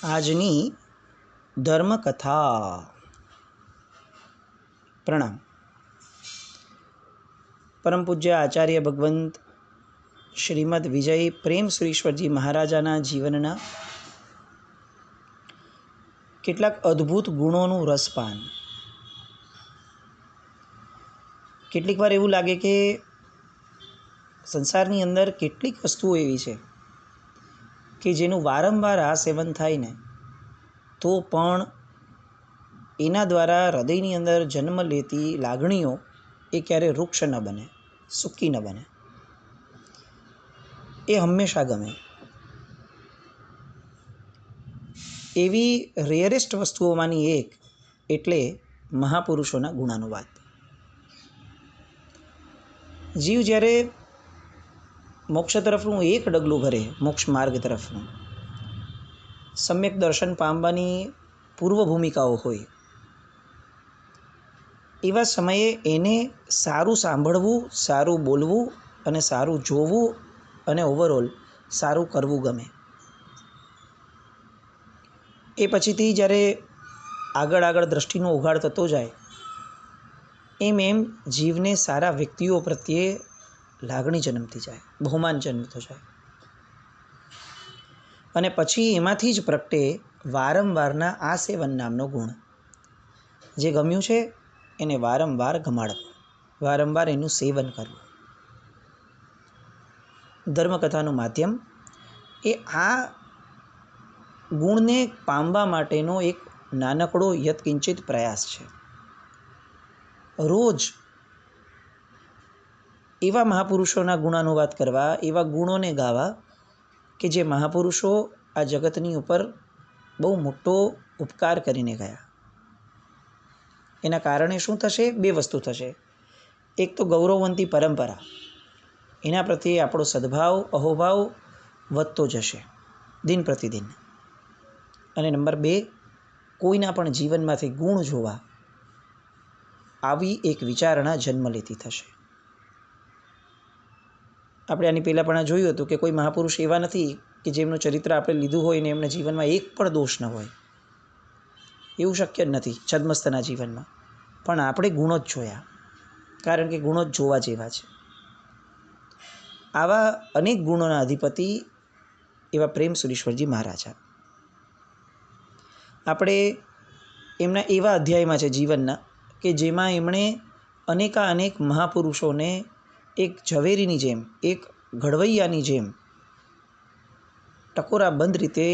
આજની ધર્મકથા. પ્રણામ. પરમ પૂજ્ય આચાર્ય ભગવંત શ્રીમદ વિજય પ્રેમ સુરીશ્વરજી મહારાજાના જીવનના કેટલાક અદ્ભુત ગુણોનું રસપાન. કેટલીક વાર એવું લાગે કે સંસારની અંદર કેટલીક વસ્તુઓ એવી છે કે જેનું વારંવાર આ સેવન થાય ને તો પણ એના દ્વારા હૃદયની અંદર જન્મ લેતી લાગણીઓ એ ક્યારે વૃક્ષ ન બને, સૂકી ન બને, એ હંમેશા ગમે. એવી રેયરેસ્ટ વસ્તુઓમાંની એક એટલે મહાપુરુષોના ગુણાનુવાદ. જીવ જ્યારે મોક્ષ તરફનું એક ડગલું ભરે, મોક્ષ માર્ગ તરફનું, સમ્યક દર્શન પામવાની પૂર્વ ભૂમિકાઓ હોય, એવા સમયે એને સારું સાંભળવું, સારું બોલવું અને સારું જોવું અને ઓવરઓલ સારું કરવું ગમે. એ પછીથી જ્યારે આગળ દ્રષ્ટિનો ઉઘાડ થતો જાય એમ જીવને સારા વ્યક્તિઓ પ્રત્યે લાગણી જન્મતી જાય, બહુમાન જન્મતો જાય અને પછી એમાંથી જ પ્રગટે વારંવારના આ સેવન નામનો ગુણ. જે ગમ્યું છે એને વારંવાર ગમાડવું, વારંવાર એનું સેવન કરવું. ધર્મકથાનું માધ્યમ એ આ ગુણને પામવા માટેનો એક નાનકડો યત્કિંચિત પ્રયાસ છે. રોજ એવા મહાપુરુષોના ગુણાનુવાદ કરવા, એવા ગુણોને ગાવા કે જે મહાપુરુષો આ જગતની ઉપર બહુ મોટો ઉપકાર કરીને ગયા. એના કારણે શું થશે? બે વસ્તુ થશે. એક તો ગૌરવવંતી પરંપરા, એના પ્રત્યે આપણો સદભાવ, અહોભાવ વધતો જશે દિન પ્રતિદિન. અને નંબર બે, કોઈના પણ જીવનમાંથી ગુણ જોવા આવી એક વિચારણા જન્મ લેતી થશે. આપણે આની પહેલાં પણ જોયું હતું કે કોઈ મહાપુરુષ એવા નથી કે જેમનું ચરિત્ર આપણે લીધું હોય ને એમના જીવનમાં એક પણ દોષ ન હોય. એવું શક્ય જ નથી છદ્મસ્તના જીવનમાં. પણ આપણે ગુણો જ જોયા, કારણ કે ગુણો જ જોવા જેવા છે. આવા અનેક ગુણોના અધિપતિ એવા પ્રેમ સુરીશ્વરજી મહારાજા. આપણે એમના એવા અધ્યાયમાં છે જીવનના કે જેમાં એમણે અનેક મહાપુરુષોને એક ઝવેરીની જેમ, એક ઘડવૈયાની જેમ ટકોરાબંધ રીતે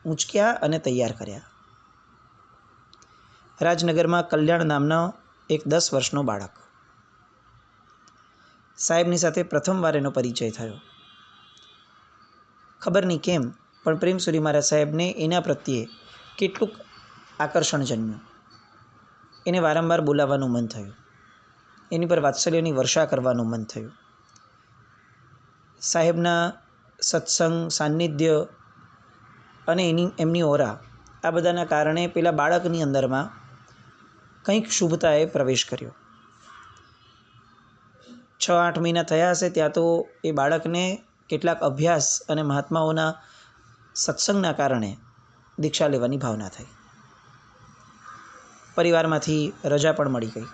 ઊંચક્યા અને તૈયાર કર્યા. રાજનગરમાં કલ્યાણ નામનો એક 10 વર્ષનો બાળક, સાહેબની સાથે પ્રથમવાર એનો પરિચય થયો. ખબર નહીં કેમ પણ પ્રેમસુરી મહારાજ સાહેબને એના પ્રત્યે કેટલુંક આકર્ષણ જન્મ્યું. એને વારંવાર બોલાવવાનું મન થયું, એની પર વાત્સલ્યની વર્ષા કરવાનું મન થયું. સાહેબના સત્સંગ, સાન્નિધ્ય અને એમની ઓરા, આ બધાના કારણે પેલા બાળકની અંદરમાં કંઈક શુભતાએ પ્રવેશ કર્યો. 6-8 મહિના થયા હશે ત્યાં તો એ બાળકને કેટલાક અભ્યાસ અને મહાત્માઓના સત્સંગના કારણે દીક્ષા લેવાની ભાવના થઈ. પરિવારમાંથી રજા પણ મળી ગઈ.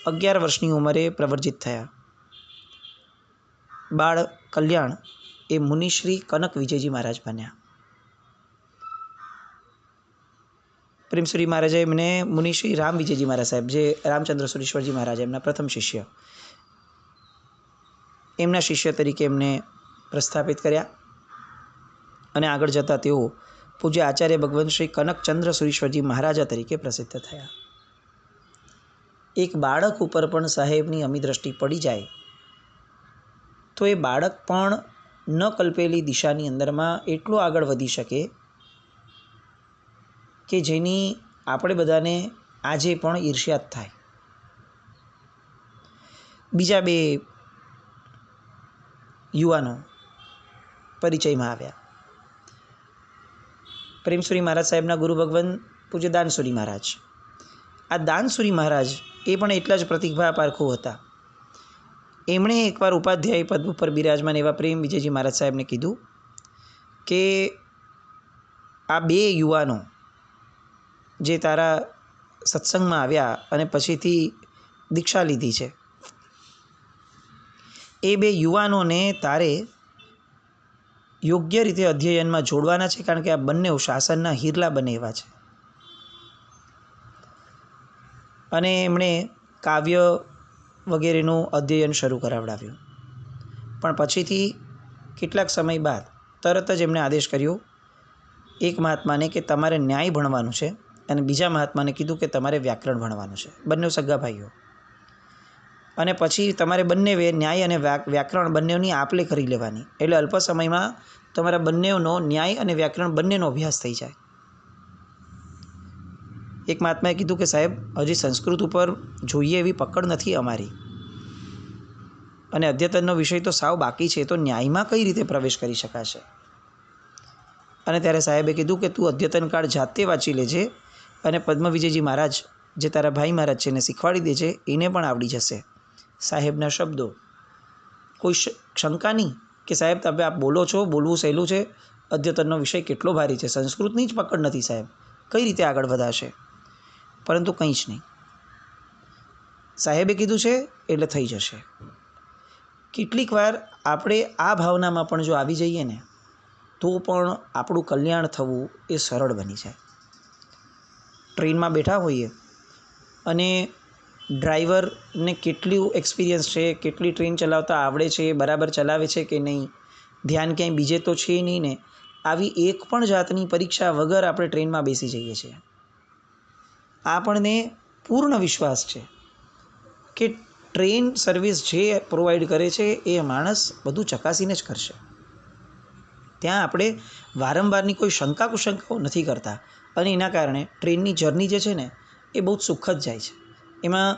11 વર્ષની ઉંમરે પ્રવર્જિત થયા. બાળ કલ્યાણ એ મુનિશ્રી કનક વિજયજી મહારાજ બન્યા. પ્રેમસુરી મહારાજે એમને મુનિશ્રી રામ વિજયજી મહારાજ સાહેબ, જે રામચંદ્ર સુરીશ્વરજી મહારાજ એમના પ્રથમ શિષ્ય, એમના શિષ્ય તરીકે એમને પ્રસ્થાપિત કર્યા અને આગળ જતાં તેઓ પૂજ્ય આચાર્ય ભગવંત શ્રી કનકચંદ્ર સુરીશ્વરજી મહારાજા તરીકે પ્રસિદ્ધ થયા. એક બાળક ઉપર પણ સાહેબની અમી દ્રષ્ટિ પડી જાય તો એ બાળક પણ ન કલ્પેલી દિશાની અંદરમાં એટલો આગળ વધી શકે કે જેની આપણે બધાને આજે પણ ઈર્ષ્યા જ થાય. બીજા બે યુવાનો પરિચયમાં આવ્યા. પ્રેમસુરી મહારાજ સાહેબના ગુરુ ભગવાન પૂજ્ય દાનસુરી મહારાજ. આ દાનસુરી મહારાજ એ પણ એટલા જ પ્રતિભા પારખો હતા. એમણે એકવાર ઉપાધ્યાય પદ ઉપર બિરાજમાન એવા પ્રેમ વિજયજી મહારાજ સાહેબને કીધું કે આ બે યુવાનો જે તારા સત્સંગમાં આવ્યા અને પછીથી દીક્ષા લીધી છે, એ બે યુવાનોને તારે યોગ્ય રીતે અધ્યયનમાં જોડવાના છે, કારણ કે આ બંને શાસનના હિરલા બને એવા છે. અને એમણે કાવ્ય વગેરેનું અધ્યયન શરૂ કરાવડાવ્યું. પણ પછીથી કેટલાક સમય બાદ તરત જ એમણે આદેશ કર્યો એક મહાત્માને કે તમારે ન્યાય ભણવાનું છે, અને બીજા મહાત્માને કીધું કે તમારે વ્યાકરણ ભણવાનું છે. બંને સગા ભાઈઓ. અને પછી તમારે બંને ન્યાય અને વ્યાકરણ બંનેની આપલે કરી લેવાની, એટલે અલ્પ સમયમાં તમારા બંનેનો ન્યાય અને વ્યાકરણ બંનેનો અભ્યાસ થઈ જાય. એક મહાત્માએ કીધું કે સાહેબ, હજી સંસ્કૃત ઉપર જોઈએ એવી પકડ નથી અમારી, અને અદ્યતનનો વિષય તો સાવ બાકી છે, તો ન્યાયમાં કઈ રીતે પ્રવેશ કરી શકાશે? અને ત્યારે સાહેબે કીધું કે તું અદ્યતન કાળ જાતે વાંચી લેજે, અને પદ્મવિજયજી મહારાજ જે તારા ભાઈ મહારાજ છે એને શીખવાડી દેજે, એને પણ આવડી જશે. સાહેબના શબ્દો. કોઈ શંકા નહીં કે સાહેબ તમે આપ બોલો છો, બોલવું સહેલું છે, અદ્યતનનો વિષય કેટલો ભારી છે, સંસ્કૃતની જ પકડ નથી સાહેબ, કઈ રીતે આગળ વધાશે? પરંતુ કંઈ જ નહીં, સાહેબે કીધું છે એટલે થઈ જશે. કેટલીક વાર આપણે આ ભાવનામાં પણ જો આવી જઈએ ને, તો પણ આપણું કલ્યાણ થવું એ સરળ બની જાય. ટ્રેનમાં બેઠા હોઈએ અને ડ્રાઈવરને કેટલું એક્સપિરિયન્સ છે, કેટલી ટ્રેન ચલાવતા આવડે છે, બરાબર ચલાવે છે કે નહીં, ધ્યાન ક્યાંય બીજે તો છે નહીં ને, આવી એક પણ જાતની પરીક્ષા વગર આપણે ટ્રેનમાં બેસી જઈએ છીએ. આપણને પૂર્ણ વિશ્વાસ છે કે ટ્રેન સર્વિસ જે પ્રોવાઈડ કરે છે એ માણસ બધું ચકાસીને જ કરશે. ત્યાં આપણે વારંવારની કોઈ શંકા કુશંકાઓ નથી કરતા, અને એના કારણે ટ્રેનની જર્ની જે છે ને એ બહુ જ સુખદ જાય છે. એમાં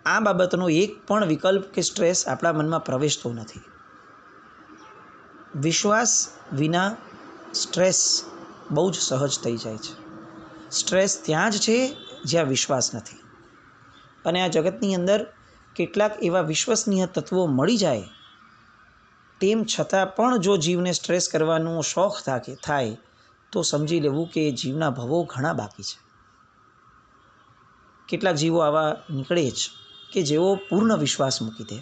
આ બાબતનો એક પણ વિકલ્પ કે સ્ટ્રેસ આપણા મનમાં પ્રવેશતો નથી. વિશ્વાસ વિના સ્ટ્રેસ બહુ જ સહજ થઈ જાય છે. સ્ટ્રેસ ત્યાં જ છે જ્યાં વિશ્વાસ નથી. અને આ જગતની અંદર કેટલાક એવા વિશ્વસનીય તત્વો મળી જાય, તેમ છતાં પણ જો જીવને સ્ટ્રેસ કરવાનો શોખ થાય તો સમજી લેવું કે જીવના ભવો ઘણા બાકી છે. કેટલાક જીવો આવા નીકળે જ કે જેઓ પૂર્ણ વિશ્વાસ મૂકી દે.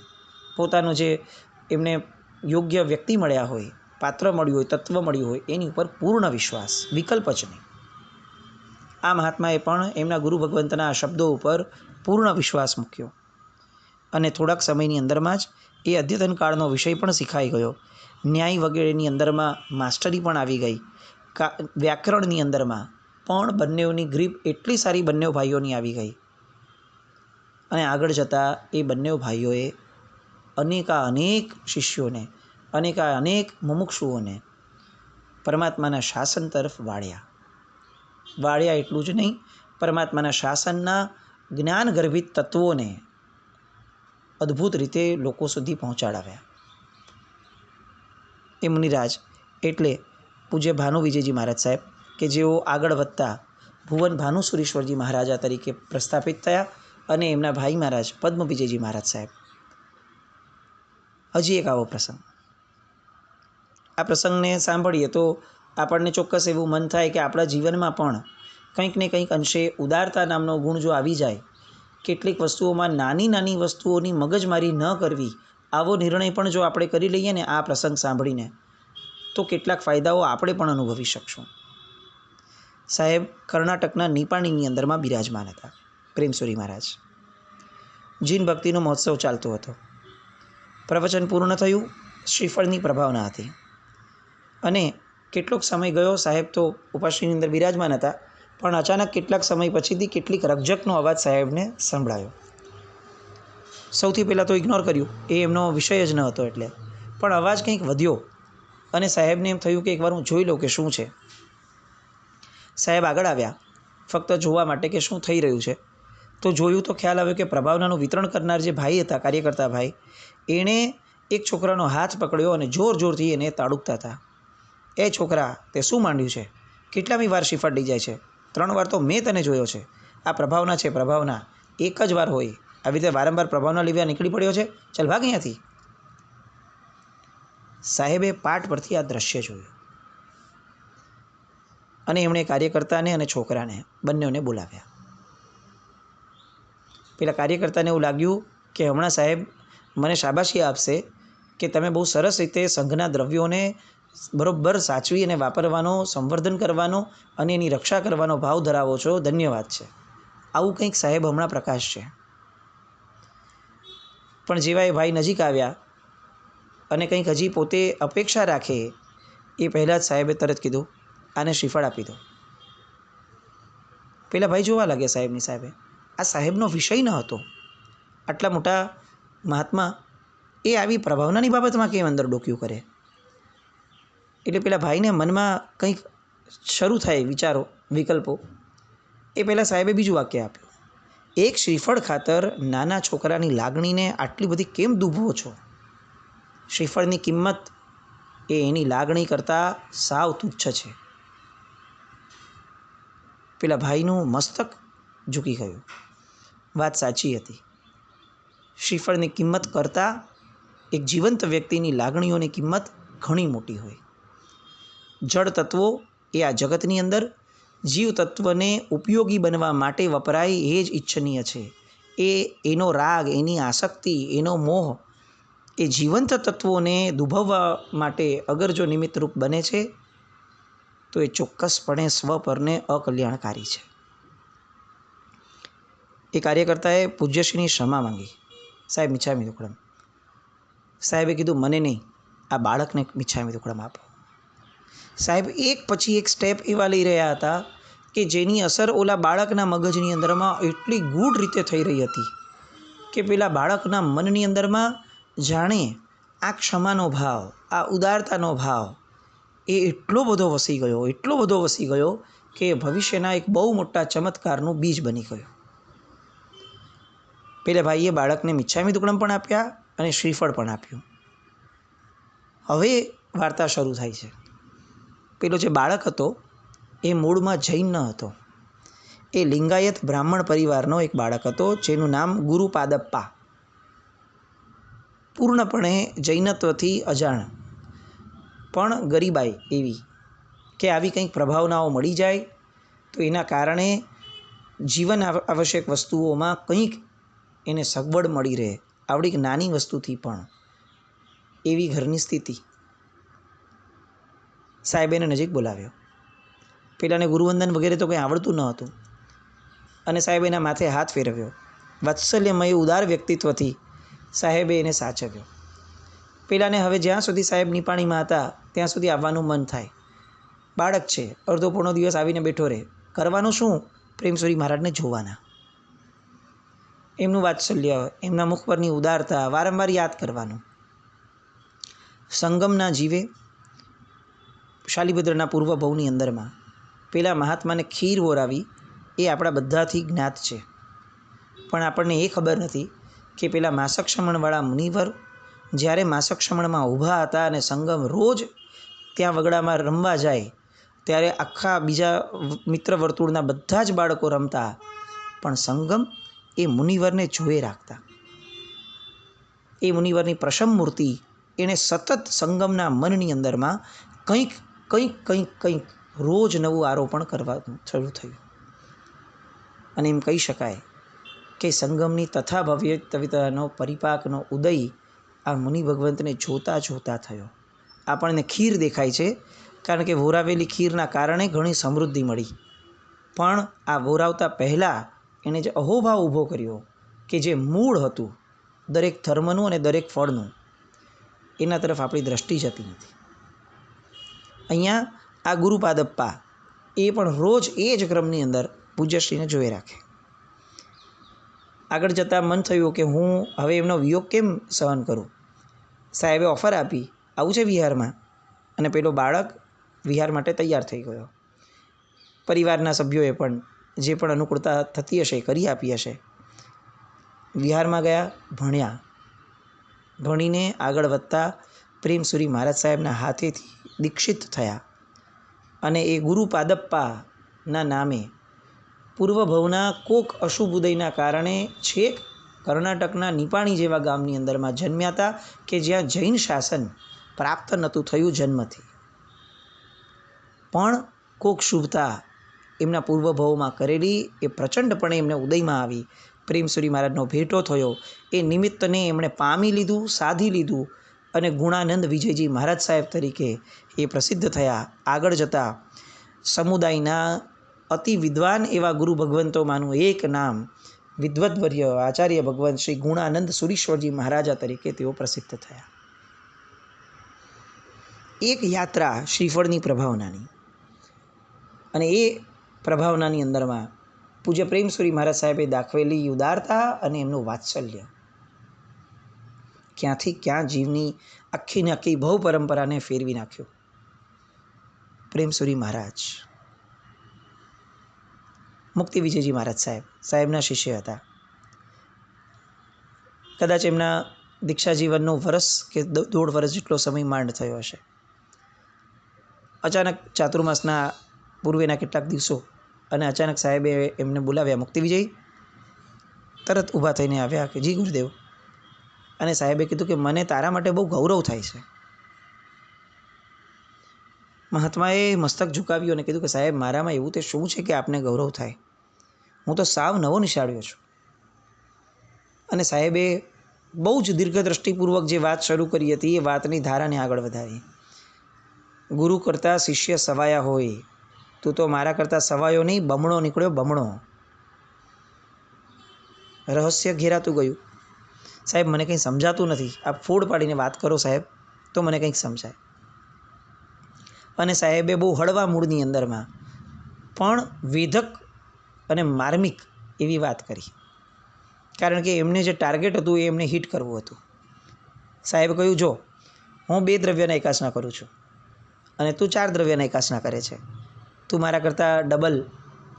પોતાનો જે એમને યોગ્ય વ્યક્તિ મળ્યા હોય, પાત્ર મળ્યું હોય, તત્વ મળ્યું હોય, એની ઉપર પૂર્ણ વિશ્વાસ, વિકલ્પ જ નહીં. આ મહાત્માએ પણ એમના ગુરુ ભગવંતના આ શબ્દો ઉપર પૂર્ણ વિશ્વાસ મૂક્યો, અને થોડાક સમયની અંદરમાં જ એ અદ્યતન કાળનો વિષય પણ શીખાઈ ગયો. ન્યાય વગેરેની અંદરમાં માસ્ટરી પણ આવી ગઈ. વ્યાકરણની અંદરમાં પણ બંનેઓની ગ્રીપ એટલી સારી બંને ભાઈઓની આવી ગઈ, અને આગળ જતાં એ બંને ભાઈઓએ અનેક શિષ્યોને, અનેક મુમુક્ષુઓને પરમાત્માના શાસન તરફ વાળ્યા એટલું જ નહીં, પરમાત્માના શાસનના જ્ઞાન ગર્ભિત તત્વોને અદ્ભુત રીતે લોકો સુધી પહોંચાડાવ્યા. એ મુનિરાજ એટલે પૂજ્ય ભાનુ વિજયજી મહારાજ સાહેબ, કે જેઓ આગળ વધતા ભુવન ભાનુસુરેશ્વરજી મહારાજા તરીકે પ્રસ્થાપિત થયા, અને એમના ભાઈ મહારાજ પદ્મ વિજયજી મહારાજ સાહેબ. હજી એક આવો પ્રસંગ, આ પ્રસંગને સાંભળીએ તો આપણને ચોક્કસ એવું મન થાય કે આપણા જીવનમાં પણ કંઈક ને કંઈક અંશે ઉદારતા નામનો ગુણ જો આવી જાય, કેટલીક વસ્તુઓમાં નાની વસ્તુઓની મગજમારી ન કરવી, આવો નિર્ણય પણ જો આપણે કરી લઈએ ને આ પ્રસંગ સાંભળીને, તો કેટલાક ફાયદાઓ આપણે પણ અનુભવી શકશું. સાહેબ કર્ણાટકના નીપાણીની અંદરમાં બિરાજમાન હતા પ્રેમસુરી મહારાજ. જીન ભક્તિનો મહોત્સવ ચાલતો હતો. પ્રવચન પૂર્ણ થયું, શ્રીફળની પ્રભાવના હતી, અને કેટલોક સમય ગયો. સાહેબ તો ઉપાશ્રીની અંદર બિરાજમાન હતા, પણ અચાનક કેટલાક સમય પછીથી કેટલીક રકઝકનો અવાજ સાહેબને સંભળાયો. સૌથી પહેલાં તો ઇગ્નોર કર્યું, એ એમનો વિષય જ ન હતો એટલે, પણ અવાજ કંઈક વધ્યો, અને સાહેબને એમ થયું કે એકવાર હું જોઈ લઉં કે શું છે. સાહેબ આગળ આવ્યા ફક્ત જોવા માટે કે શું થઈ રહ્યું છે. તો જોયું તો ખ્યાલ આવ્યો કે પ્રભાવનાનું વિતરણ કરનાર જે ભાઈ હતા, કાર્યકર્તા ભાઈ, એણે એક છોકરાનો હાથ પકડ્યો અને જોરથી એને તાડુકતા હતા. એ છોકરા, તે શું માંડ્યું છે? કેટલામી વાર શ્રીફળ લઈ જાય છે? 3 વાર તો મેં તને જોયો છે. આ પ્રભાવના છે, પ્રભાવના એક જ વાર હોય, આવી રીતે વારંવાર પ્રભાવના લેવા નીકળી પડ્યો છે, ચાલ ભાગ અહીંયાથી. સાહેબે પાઠ પરથી આ દ્રશ્ય જોયું. અને એમણે કાર્યકર્તાને અને છોકરાને બંનેઓને બોલાવ્યા. પેલા કાર્યકર્તાને એવું લાગ્યું કે હમણાં સાહેબ મને શાબાશી આપશે કે તમે બહુ સરસ રીતે સંઘના દ્રવ્યોને બરોબર સાચવી અને વાપરવાનો, સંવર્ધન કરવાનો અને એની રક્ષા કરવાનો ભાવ ધરાવો છો, ધન્યવાદ છે. આવું કંઈક સાહેબ હમણાં પ્રકાશ છે. પણ જેવા એ ભાઈ નજીક આવ્યા અને કંઈક હજી પોતે અપેક્ષા રાખે એ પહેલાં જ સાહેબે તરત કીધું, આને શ્રીફળ આપી દો. પેલા ભાઈ જોવા લાગ્યા સાહેબની સાહેબે. આ સાહેબનો વિષય ન હતો. આટલા મોટા મહાત્મા એ આવી પ્રભાવનાની બાબતમાં કેમ અંદર ડોક્યું કરે? એટલે પેલા ભાઈને મનમાં કંઈક શરૂ થાય વિચારો, વિકલ્પો. એ પહેલાં સાહેબે બીજું વાક્ય આપ્યું, એક શ્રીફળ ખાતર નાના છોકરાની લાગણીને આટલી બધી કેમ દુભવો છો? શ્રીફળની કિંમત એ એની લાગણી કરતાં સાવ તુચ્છ છે. પેલા ભાઈનું મસ્તક ઝૂકી ગયું. વાત સાચી હતી. શ્રીફળની કિંમત કરતાં એક જીવંત વ્યક્તિની લાગણીઓની કિંમત ઘણી મોટી હોય. જળ તત્વો એ આ જગતની અંદર જીવ તત્વને ઉપયોગી બનવા માટે વપરાય એ જ ઈચ્છનીય છે. એનો રાગ, એની આસક્તિ, એનો મોહ એ જીવંત તત્વોને દુભવવા માટે અગર જો નિમિત્તરૂપ બને છે તો એ ચોક્કસપણે સ્વપરને અકલ્યાણકારી છે. એ કાર્યકર્તાએ પૂજ્યશ્રીની ક્ષમા માંગી. સાહેબ મિચ્છામી દુક્કડમ. સાહેબે કીધું, મને નહીં, આ બાળકને મિચ્છામી દુક્કડમ આપો. સાહેબ એક પછી એક સ્ટેપ એવા લઈ રહ્યા હતા કે જેની અસર ઓલા બાળકના મગજની અંદરમાં એટલી ગૂઢ રીતે થઈ રહી હતી કે પેલા બાળકના મનની અંદરમાં જાણે આ ક્ષમાનો ભાવ, આ ઉદારતાનો ભાવ એ એટલો બધો વસી ગયો કે ભવિષ્યના એક બહુ મોટા ચમત્કારનું બીજ બની ગયું. પેલા ભાઈએ બાળકને મિચ્છામી દુક્કડમ પણ આપ્યા અને શ્રીફળ પણ આપ્યું. હવે વાર્તા શરૂ થાય છે. પેલો જે બાળક હતો એ મૂળમાં જૈન ન હતો. એ લિંગાયત બ્રાહ્મણ પરિવારનો એક બાળક હતો જેનું નામ ગુરુપાદપ્પા. પૂર્ણપણે જૈનત્વથી અજાણ, પણ ગરીબાઈ એવી કે આવી કંઈક પ્રભાવનાઓ મળી જાય તો એના કારણે જીવન આવશ્યક વસ્તુઓમાં કંઈક એને સગવડ મળી રહે, આવડી નાની વસ્તુથી પણ એવી ઘરની સ્થિતિ. સાહેબે એને નજીક બોલાવ્યો. પેલાને ગુરુવંદન વગેરે તો કંઈ આવડતું ન હતું અને સાહેબે એના માથે હાથ ફેરવ્યો. વાત્સલ્યમય ઉદાર વ્યક્તિત્વથી સાહેબે એને સાચવ્યો. પેલાને હવે જ્યાં સુધી સાહેબ નિપાણીમાં હતા ત્યાં સુધી આવવાનું મન થાય. બાળક છે, અડધો પોણો દિવસ આવીને બેઠો રહે, કરવાનું શું? પ્રેમસુરી મહારાજને જોવાના. એમનું વાત્સલ્ય, એમના મુખ પરની ઉદારતા વારંવાર યાદ કરવાનું. સંગમના જીવે શાલિભદ્રના પૂર્વ ભવની અંદરમાં પેલા મહાત્માને ખીર વોરાવી એ આપણા બધાથી જ્ઞાત છે. પણ આપણને એ ખબર નથી કે પેલા માસક શમણવાળા મુનિવર જ્યારે માસક શમણમાં ઊભા હતા અને સંગમ રોજ ત્યાં વગડામાં રમવા જાય ત્યારે આખા બીજા મિત્ર વર્તુળના બધા જ બાળકો રમતા, પણ સંગમ એ મુનિવરને જોઈ રાખતા. એ મુનિવરની પ્રશમ મૂર્તિ એણે સતત સંગમના મનની અંદરમાં કંઈક કંઈક કંઈક કંઈક રોજ નવું આરોપણ કરવાનું શરૂ થયું. અને એમ કહી શકાય કે સંગમની તથાભવ્યતાનો પરિપાકનો ઉદય આ મુનિ ભગવંતને જોતા જોતા થયો. આપણને ખીર દેખાય છે કારણ કે વોરાવેલી ખીરના કારણે ઘણી સમૃદ્ધિ મળી, પણ આ વોરાવતા પહેલાં એણે જે અહોભાવ ઊભો કર્યો કે જે મૂળ હતું દરેક ધર્મનું અને દરેક ફળનું, એના તરફ આપણી દ્રષ્ટિ જતી નથી. અહીંયા આ ગુરુપાદપ્પા એ પણ રોજ એ જ ક્રમની અંદર પૂજ્યશ્રીને જોઈ રાખે. આગળ જતાં મન થયું કે હું હવે એમનો વિયોગ કેમ સહન કરું. સાહેબે ઓફર આપી, આવું છે વિહારમાં, અને પેલો બાળક વિહાર માટે તૈયાર થઈ ગયો. પરિવારના સભ્યોએ પણ જે પણ અનુકૂળતા થતી હશે કરી આપી હશે. વિહારમાં ગયા, ભણ્યા. ભણીને આગળ વધતા પ્રેમસુરી મહારાજ સાહેબના હાથેથી દીક્ષિત થયા અને એ ગુરુપાદપ્પાના નામે પૂર્વભવના કોક અશુભ ઉદયના કારણે છેક કર્ણાટકના નિપાણી જેવા ગામની અંદરમાં જન્મ્યા હતા કે જ્યાં જૈન શાસન પ્રાપ્ત નહોતું થયું જન્મથી. પણ કોક શુભતા એમના પૂર્વભાવોમાં કરેલી એ પ્રચંડપણે એમને ઉદયમાં આવી. પ્રેમસુરી મહારાજનો ભેટો થયો. એ નિમિત્તને એમણે પામી લીધું, સાધી લીધું અને ગુણાનંદ વિજયજી મહારાજ સાહેબ તરીકે એ પ્રસિદ્ધ થયા. આગળ જતાં સમુદાયના અતિ વિદ્વાન એવા ગુરુ ભગવંતોમાંનું એક નામ વિદ્વદ્વર્ય આચાર્ય ભગવંત શ્રી ગુણાનંદ સુરીશ્વરજી મહારાજા તરીકે તેઓ પ્રસિદ્ધ થયા. એક યાત્રા શ્રીફળની પ્રભાવનાની, અને એ પ્રભાવનાની અંદરમાં પૂજ્ય પ્રેમસુરી મહારાજ સાહેબે દાખવેલી ઉદારતા અને એમનું વાત્સલ્ય ક્યાંથી ક્યાં જીવની આખીને આખી ભવ પરંપરાને ફેરવી નાખ્યું. પ્રેમસુરી મહારાજ મુક્તિ વિજયજી મહારાજ સાહેબના શિષ્ય હતા. કદાચ એમના દીક્ષા જીવનનો વર્ષ કે 1.5 વર્ષ જેટલો સમય માંડ થયો હશે. અચાનક ચાતુર્માસના પૂર્વેના કેટલાક દિવસો અને અચાનક સાહેબે એમને બોલાવ્યા. મુક્તિ વિજય તરત ઊભા થઈને આવ્યા કે જી ગુરુદેવ. અને સાહેબે કીધું કે મને તારા માટે બહુ ગૌરવ થાય છે. મહાત્માએ મસ્તક ઝુકાવ્યું અને કીધું કે સાહેબ, મારામાં એવું તે શું છે કે આપને ગૌરવ થાય? હું તો સાવ નવો નિશાળ્યો છું. અને સાહેબે બહુ જ દીર્ઘદ્રષ્ટિપૂર્વક જે વાત શરૂ કરી હતી એ વાતની ધારાને આગળ વધારી. ગુરુ કરતાં શિષ્ય સવાયા હોય, તું તો મારા કરતાં સવાયો નહીં, બમણો નીકળ્યો, બમણો. રહસ્ય ઘેરાતું ગયું. સાહેબ, મને કંઈ સમજાતું નથી, આપ ફોડ પાડીને વાત કરો સાહેબ, તો મને કંઈક સમજાય. અને સાહેબે બહુ હળવા મૂળની અંદરમાં પણ વેધક અને માર્મિક એવી વાત કરી. કારણ કે એમને જે ટાર્ગેટ હતું એ એમને હિટ કરવું હતું. સાહેબે કહ્યું, જો હું 2 દ્રવ્યના એકાસના કરું છું અને તું 4 દ્રવ્યના એકાસના કરે છે, તું મારા કરતાં ડબલ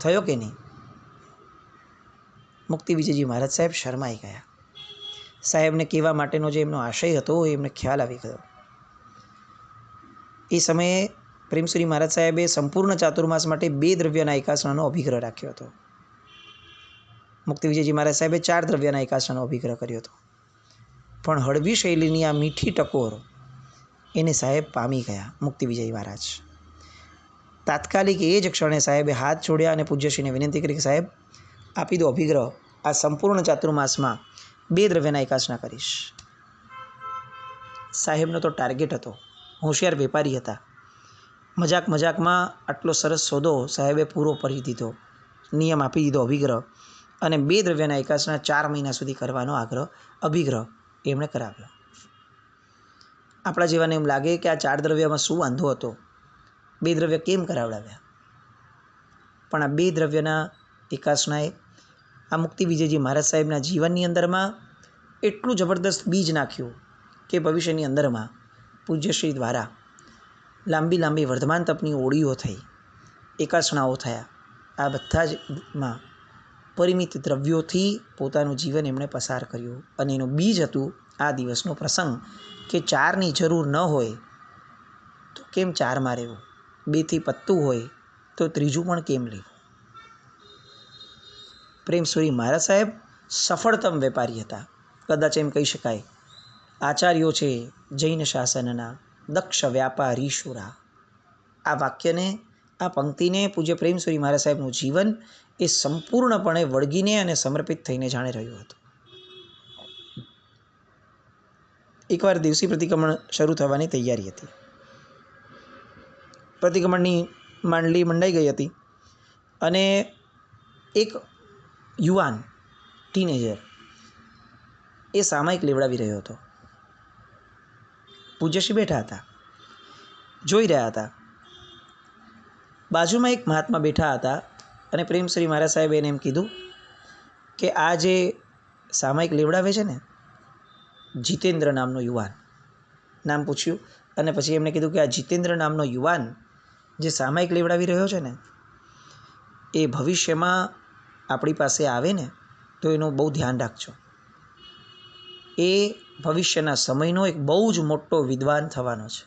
થયો કે નહીં? મુક્તિ વિજયજી મહારાજ સાહેબ શરમાઈ ગયા. સાહેબને કહેવા માટેનો જે એમનો આશય હતો એ એમને ખ્યાલ આવી ગયો. એ સમયે પ્રેમસુરી મહારાજ સાહેબે સંપૂર્ણ ચાતુર્માસ માટે 2 દ્રવ્યના એકાસનાનો અભિગ્રહ રાખ્યો હતો. મુક્તિ વિજયજી મહારાજ સાહેબે 4 દ્રવ્યના એકાસનાનો અભિગ્રહ કર્યો હતો. પણ હળવી શૈલીની આ મીઠી ટકોર એને સાહેબ પામી ગયા. મુક્તિ વિજય મહારાજ તાત્કાલિક એ જ ક્ષણે સાહેબે હાથ જોડ્યા અને પૂજ્યશ્રીને વિનંતી કરી કે સાહેબ, આપી દો અભિગ્રહ. આ સંપૂર્ણ ચાતુર્માસમાં 2 દ્રવ્યના એકાસના કરીશ. સાહેબનો તો ટાર્ગેટ હતો, હોશિયાર વેપારી હતા. મજાકમાં આટલો સરસ સોદો સાહેબે પૂરો કરી દીધો, નિયમ આપી દીધો અભિગ્રહ, અને 2 દ્રવ્યના એકાસના 4 મહિના સુધી કરવાનો અભિગ્રહ એમણે કરાવ્યો. આપણા જેવાને એમ લાગે કે આ 4 દ્રવ્યમાં શું વાંધો હતો, 2 દ્રવ્ય કેમ કરાવડાવ્યા? પણ આ 2 દ્રવ્યના એકાસનાએ આ મુક્તિ વિજયજી મહારાજ સાહેબના જીવનની અંદરમાં એટલું જબરદસ્ત બીજ નાખ્યું કે ભવિષ્યની અંદરમાં પૂજ્યશ્રી દ્વારા લાંબી વર્ધમાન તપની ઓળીઓ થઈ, એકાસનાઓ થયા. આ બધા જમાં પરિમિત દ્રવ્યોથી પોતાનું જીવન એમણે પસાર કર્યું. અને એનું બીજ હતું આ દિવસનો પ્રસંગ કે 4ની જરૂર ન હોય તો કેમ 4માં રહેવું, 2થી પતતું હોય તો 3જું પણ કેમ લેવું. પ્રેમસુરી મહારાજ સાહેબ સફળતમ વેપારી હતા. કદાચ એમ કહી શકાય આચાર્યો છે જૈન શાસનના, દક્ષ વ્યાપારીશુરા. આ વાક્યને, આ પંક્તિને પૂજ્ય પ્રેમસુરી મહારાજ સાહેબનું જીવન એ સંપૂર્ણપણે વળગીને અને સમર્પિત થઈને જાણે રહ્યું હતું. એકવાર દિવસી પ્રતિક્રમણ શરૂ થવાની તૈયારી હતી. પ્રતિક્રમણની માંડલી મંડાઈ ગઈ હતી અને એક યુવાન ટીનેજર એ સામાયિક લેવડાવી રહ્યો હતો. પૂજ્યશ્રી બેઠા હતા, જોઈ રહ્યા હતા. બાજુમાં એક મહાત્મા બેઠા હતા અને પ્રેમશ્રી મહારાજ સાહેબે એને એમ કીધું કે આ જે સામાયિક લેવડાવે છે ને, જીતેન્દ્ર નામનો યુવાન, નામ પૂછ્યું અને પછી એમણે કીધું કે આ જીતેન્દ્ર નામનો યુવાન જે સામાયિક લેવડાવી રહ્યો છે ને, એ ભવિષ્યમાં આપણી પાસે આવે ને તો એનું બહુ ધ્યાન રાખજો. એ ભવિષ્યના સમયનો એક બહુ જ મોટો વિદ્વાન થવાનો છે.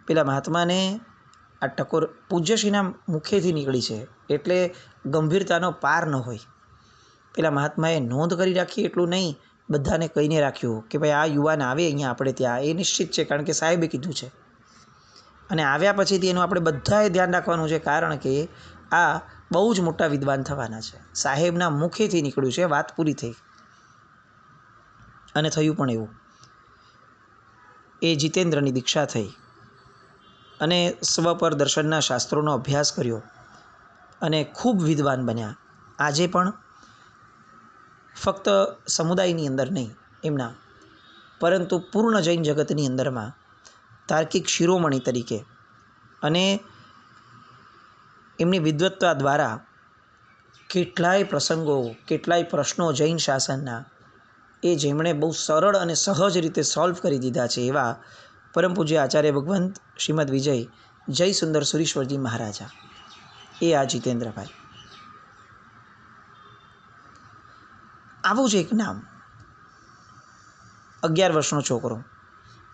પેલા મહાત્માને આ ટકોર પૂજ્યશ્રીના મુખેથી નીકળી છે એટલે ગંભીરતાનો પાર ન હોય. પેલા મહાત્માએ નોંધ કરી રાખી એટલું નહીં, બધાને કહીને રાખ્યું કે ભાઈ આ યુવાન આવે અહીંયા આપણે ત્યાં, એ નિશ્ચિત છે કારણ કે સાહેબે કીધું છે. અને આવ્યા પછીથી એનું આપણે બધાએ ધ્યાન રાખવાનું છે, કારણ કે આ બહુ જ મોટા વિદ્વાન થવાના છે. સાહેબના મુખેથી નીકળ્યું છે, વાત પૂરી થઈ. અને થયું પણ એવું. એ જીતેન્દ્રની દીક્ષા થઈ અને સ્વપર દર્શનના શાસ્ત્રોનો અભ્યાસ કર્યો અને ખૂબ વિદ્વાન બન્યા. આજે પણ ફક્ત સમુદાયની અંદર નહીં એમના, પરંતુ પૂર્ણ જૈન જગતની અંદરમાં તાર્કિક શિરોમણી તરીકે અને એમની વિદ્વત્તા દ્વારા કેટલાય પ્રસંગો, કેટલાય પ્રશ્નો જૈન શાસનના એ જેમણે બહુ સરળ અને સહજ રીતે સોલ્વ કરી દીધા છે, એવા પરમ પૂજ્ય આચાર્ય ભગવંત શ્રીમદ વિજય જય સુંદર સુરીશ્વરજી મહારાજા, એ આ જીતેન્દ્રભાઈ. આવું જ એક નામ, 11 વર્ષનો છોકરો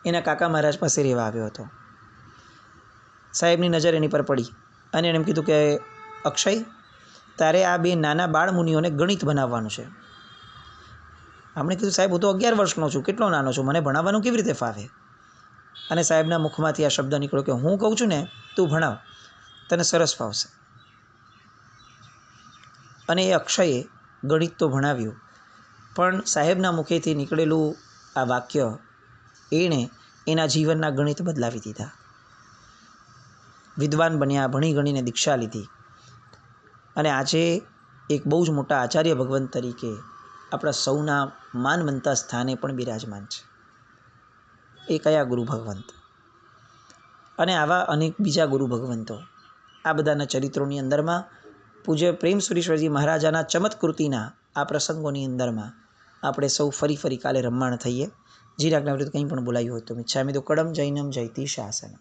એના કાકા મહારાજ પાસે રહેવા આવ્યો હતો. સાહેબની નજર એની પર પડી અને એણે એમ કીધું કે અક્ષય, તારે આ 2 નાના બાળ મુનિઓને ગણિત બનાવવાનું છે. આપણે કીધું સાહેબ, હું તો 11 વર્ષનો છું, કેટલો નાનો છું, મને ભણાવવાનું કેવી રીતે ફાવે? અને સાહેબના મુખમાંથી આ શબ્દ નીકળ્યો કે હું કહું છું ને, તું ભણાવ, તને સરસ ફાવશે. અને એ અક્ષયે ગણિત તો ભણાવ્યું, પણ સાહેબના મુખેથી નીકળેલું આ વાક્ય એણે એના જીવનના ગણિત બદલાવી દીધા. વિદ્વાન બન્યા, ભણી ગણીને દીક્ષા લીધી અને આજે એક બહુ જ મોટા આચાર્ય ભગવંત તરીકે આપણા સૌના માનવંતા સ્થાને પણ બિરાજમાન છે. એ કયા ગુરુ ભગવંત? અને આવા અનેક બીજા ગુરુ ભગવંતો, આ બધાના ચરિત્રોની અંદરમાં પૂજ્ય પ્રેમ સુરીશ્વરજી મહારાજાના ચમત્કૃતિના આ પ્રસંગોની અંદરમાં આપણે સૌ ફરી કાલે રમમાણ થઈએ. જીરાજ્ઞા વિરુદ્ધ કંઈ પણ બોલાયું હોય તો મિચ્છામિ દુક્કડમ જૈનમ જયતિ શાસનમ.